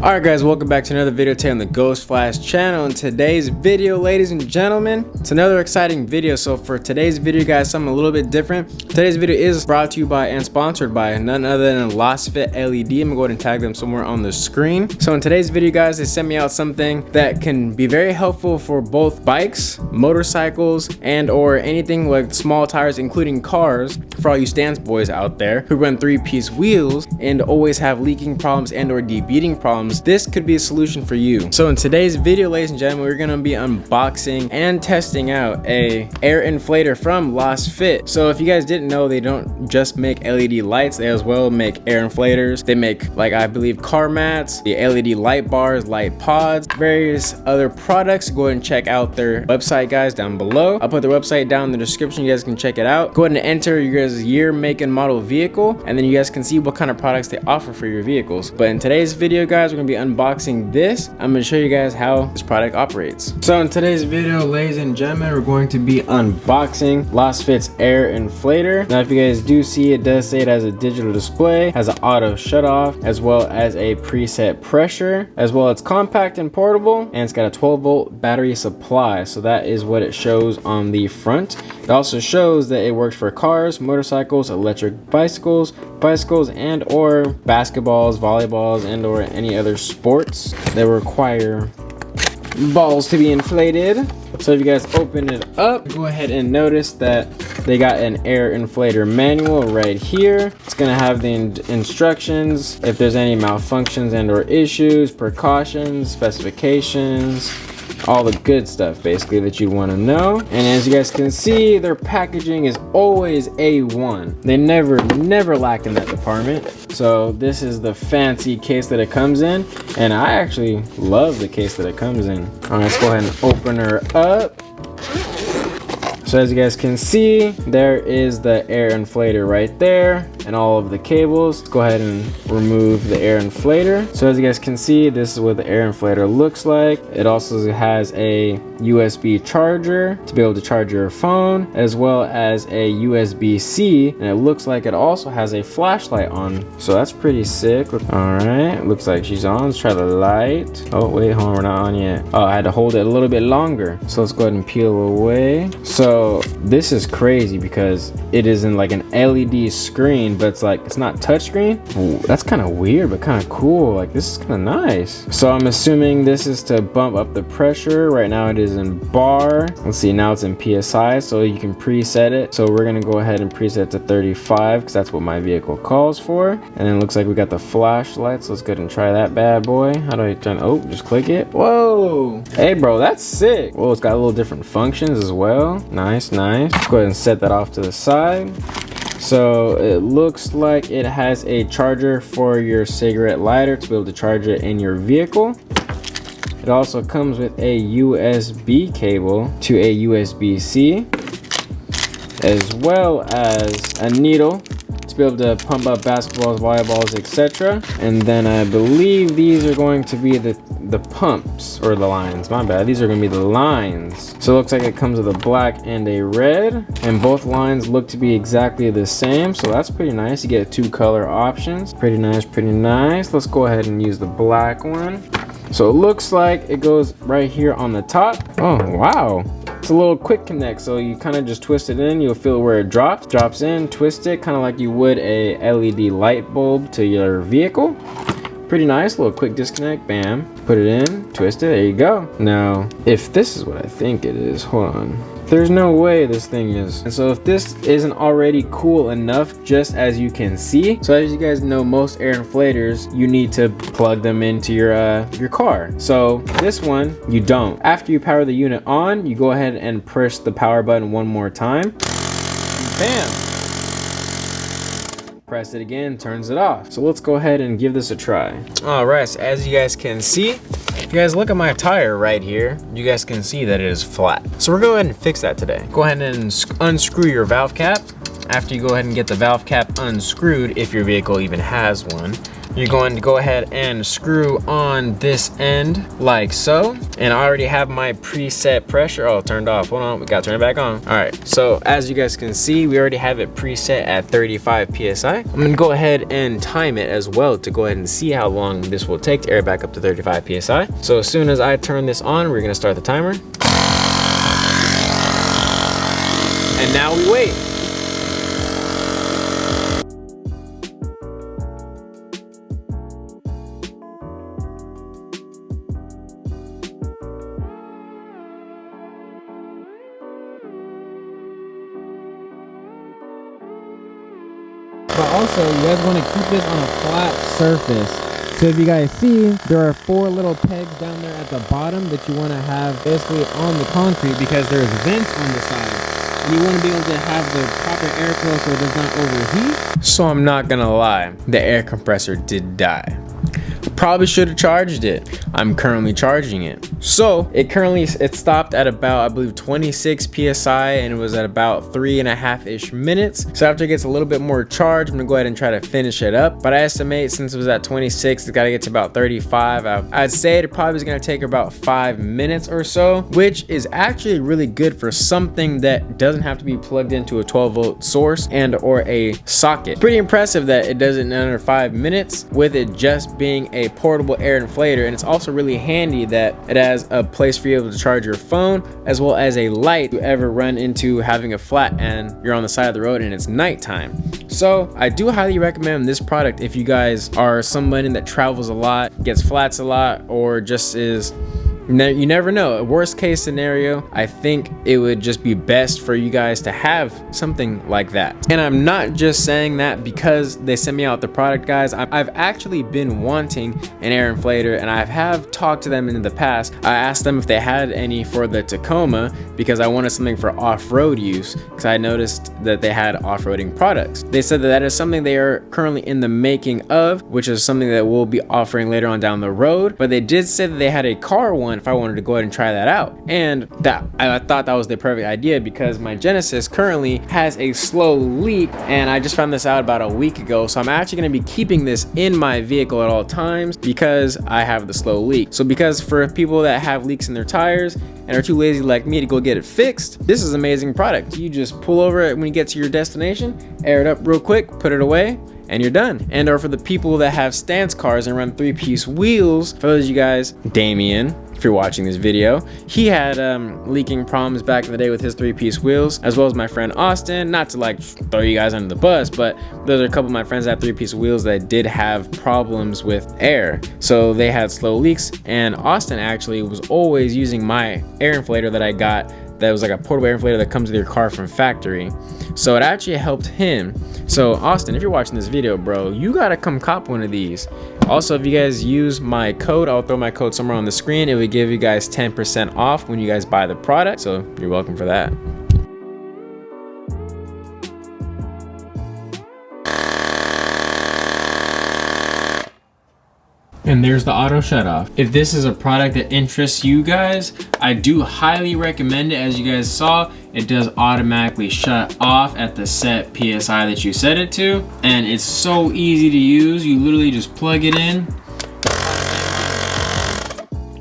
Alright guys, welcome back to another video today on the Ghost Flash channel. In today's video, ladies and gentlemen, it's another exciting video. So for today's video guys, something a little bit different. Today's video is brought to you by and sponsored by none other than Lasfit LED. I'm gonna go ahead and tag them somewhere on the screen. So in today's video guys, they sent me out something that can be very helpful for both bikes, motorcycles, and or anything like small tires, including cars, for all you stance boys out there who run 3-piece wheels and always have leaking problems and or debeating problems. This could be a solution for you. So in today's video, ladies and gentlemen, we're gonna be unboxing and testing out a air inflator from Lasfit. So if you guys didn't know, they don't just make LED lights, they as well make air inflators. They make, like, I believe car mats, the LED light bars, light pods, various other products. Go ahead and check out their website guys down below. I'll put their website down in the description, you guys can check it out. Go ahead and enter your guys' year, make, and model vehicle, and then you guys can see what kind of products they offer for your vehicles. But in today's video guys, we're gonna be unboxing this. I'm gonna show you guys how this product operates. So in today's video, ladies and gentlemen, we're going to be unboxing Lasfit's air inflator. Now if you guys do see, it does say it has a digital display, has an auto shut off, as well as a preset pressure, as well it's compact and portable, and it's got a 12-volt battery supply. So that is what it shows on the front. It also shows that it works for cars, motorcycles, electric bicycles, and or basketballs, volleyballs, and or any other sports that require balls to be inflated. So if you guys open it up, go ahead and notice that they got an air inflator manual right here. It's gonna have the instructions, if there's any malfunctions and or issues, precautions, specifications, all the good stuff basically that you want to know. And as you guys can see, their packaging is always A1. They never lack in that department. So this is the fancy case that it comes in, and I actually love the case that it comes in. All right, let's go ahead and open her up. So as you guys can see, there is the air inflator right there and all of the cables. Let's go ahead and remove the air inflator. So as you guys can see, this is what the air inflator looks like. It also has a USB charger to be able to charge your phone, as well as a USB-C, and it looks like it also has a flashlight on. So that's pretty sick. All right, looks like she's on. Let's try the light. Oh wait, hold on, we're not on yet. Oh, I had to hold it a little bit longer. So let's go ahead and peel away. So this is crazy because it is in like an LED screen, but it's not touchscreen. That's kind of weird, but kind of cool. Like, this is kind of nice. So I'm assuming this is to bump up the pressure. Right now it is in bar. Let's see, now it's in PSI, so you can preset it. So we're gonna go ahead and preset to 35 because that's what my vehicle calls for. And then it looks like we got the flashlights. Let's go ahead and try that bad boy. How do I turn? Oh, just click it. Whoa, hey bro, that's sick. Well, it's got a little different functions as well. Nice. Go ahead and set that off to the side. So it looks like it has a charger for your cigarette lighter to be able to charge it in your vehicle. It also comes with a USB cable to a USB-C, as well as a needle to be able to pump up basketballs, volleyballs, etc. And then I believe these are going to be the pumps, or the lines, my bad. These are going to be the lines. So it looks like it comes with a black and a red, and both lines look to be exactly the same. So that's pretty nice. You get 2 color options. Pretty nice. Let's go ahead and use the black one. So it looks like it goes right here on the top. Oh wow, it's a little quick connect, so you kind of just twist it in. You'll feel where it drops in, twist it kind of like you would a LED light bulb to your vehicle. Pretty nice, little quick disconnect, bam, put it in, twist it, there you go. Now if this is what I think it is, hold on, there's no way this thing is. And so if this isn't already cool enough, just as you can see, so as you guys know, most air inflators, you need to plug them into your car. So this one, you don't. After you power the unit on, you go ahead and push the power button one more time, bam, press it again, turns it off. So let's go ahead and give this a try. All right, so as you guys can see, if you guys look at my tire right here, you guys can see that it is flat. So we're going to go ahead and fix that today. Go ahead and unscrew your valve cap. after you go ahead and get the valve cap unscrewed, if your vehicle even has one, you're going to go ahead and screw on this end like so. And I already have my preset pressure. Oh, turned off. Hold on, we gotta turn it back on. All right, so as you guys can see, we already have it preset at 35 PSI. I'm gonna go ahead and time it as well to go ahead and see how long this will take to air back up to 35 PSI. So as soon as I turn this on, we're gonna start the timer. And now we wait. But also, you guys want to keep this on a flat surface. So if you guys see, there are 4 little pegs down there at the bottom that you want to have basically on the concrete, because there's vents on the side. And you want to be able to have the proper airflow so it does not overheat. So I'm not gonna lie, the air compressor did die. Probably should have charged it. I'm currently charging it. So it stopped at about, I believe, 26 PSI, and it was at about 3.5-ish minutes. So after it gets a little bit more charged, I'm gonna go ahead and try to finish it up. But I estimate since it was at 26, it's gotta get to about 35. I'd say it probably is gonna take about 5 minutes or so, which is actually really good for something that doesn't have to be plugged into a 12-volt source and or a socket. Pretty impressive that it does it in under 5 minutes with it just being a portable air inflator. And it's also really handy that it has a place for you to charge your phone, as well as a light to ever run into having a flat and you're on the side of the road and it's nighttime. So I do highly recommend this product if you guys are somebody that travels a lot, gets flats a lot, or just is, you never know, a worst case scenario. I think it would just be best for you guys to have something like that. And I'm not just saying that because they sent me out the product, guys. I've actually been wanting an air inflator, and I have talked to them in the past. I asked them if they had any for the Tacoma because I wanted something for off-road use, because I noticed that they had off-roading products. They said that that is something they are currently in the making of, which is something that we'll be offering later on down the road. But they did say that they had a car one if I wanted to go ahead and try that out. And that I thought that was the perfect idea, because my Genesis currently has a slow leak, and I just found this out about a week ago. So I'm actually going to be keeping this in my vehicle at all times because I have the slow leak. So because for people that have leaks in their tires and are too lazy like me to go get it fixed, this is an amazing product. You just pull over it when you get to your destination, air it up real quick, put it away, and you're done. And or for the people that have stance cars and run 3-piece wheels, for those of you guys, Damien, if you're watching this video, he had leaking problems back in the day with his 3-piece wheels, as well as my friend Austin. Not to like throw you guys under the bus, but those are a couple of my friends that have 3-piece wheels that did have problems with air. So they had slow leaks, and Austin actually was always using my air inflator that I got, that was like a portable air inflator that comes with your car from factory. So it actually helped him. So Austin, if you're watching this video, bro, you gotta come cop one of these. Also, if you guys use my code, I'll throw my code somewhere on the screen. It would give you guys 10% off when you guys buy the product. So you're welcome for that. And there's the auto shut off. If this is a product that interests you guys, I do highly recommend it. As you guys saw, it does automatically shut off at the set PSI that you set it to. And it's so easy to use. You literally just plug it in,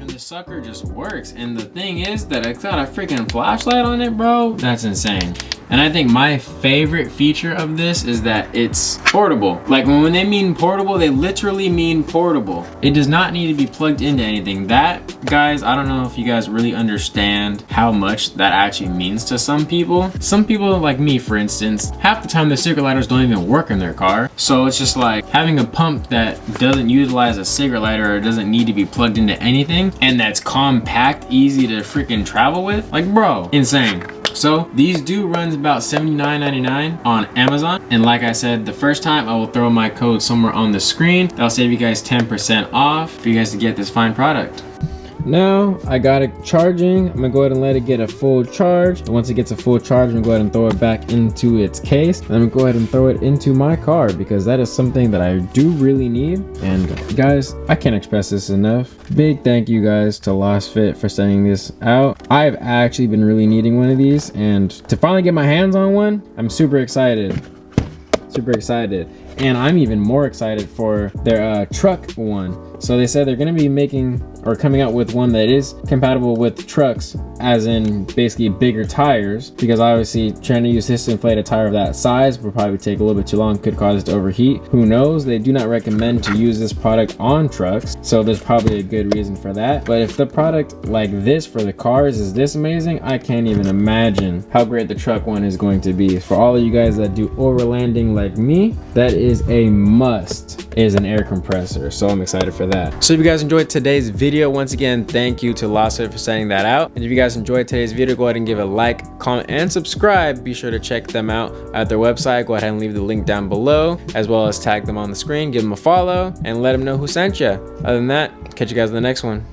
and the sucker just works. And the thing is that it's got a freaking flashlight on it, bro. That's insane. And I think my favorite feature of this is that it's portable. Like when they mean portable, they literally mean portable. It does not need to be plugged into anything. That, guys, I don't know if you guys really understand how much that actually means to some people. Some people like me, for instance, half the time the cigarette lighters don't even work in their car. So it's just like having a pump that doesn't utilize a cigarette lighter or doesn't need to be plugged into anything, and that's compact, easy to freaking travel with. Like, bro, insane. So these do run about $79.99 on Amazon. And like I said, the first time I will throw my code somewhere on the screen. That'll save you guys 10% off for you guys to get this fine product. Now I got it charging. I'm gonna go ahead and let it get a full charge. And once it gets a full charge, I'm gonna go ahead and throw it back into its case. And I'm gonna go ahead and throw it into my car because that is something that I do really need. And guys, I can't express this enough. Big thank you guys to Lasfit for sending this out. I've actually been really needing one of these, and to finally get my hands on one, I'm super excited. Super excited. And I'm even more excited for their truck one. So they said they're gonna be making or coming out with one that is compatible with trucks, as in basically bigger tires, because obviously trying to use this inflated tire of that size will probably take a little bit too long, could cause it to overheat. Who knows? They do not recommend to use this product on trucks, so there's probably a good reason for that. But if the product like this for the cars is this amazing, I can't even imagine how great the truck one is going to be. For all of you guys that do overlanding like me, that is a must, is an air compressor. So I'm excited for that. So if you guys enjoyed today's video, once again, thank you to Lasfit for sending that out. And if you guys enjoyed today's video, go ahead and give it a like, comment, and subscribe. Be sure to check them out at their website. Go ahead and leave the link down below, as well as tag them on the screen, give them a follow, and let them know who sent you. Other than that, catch you guys in the next one.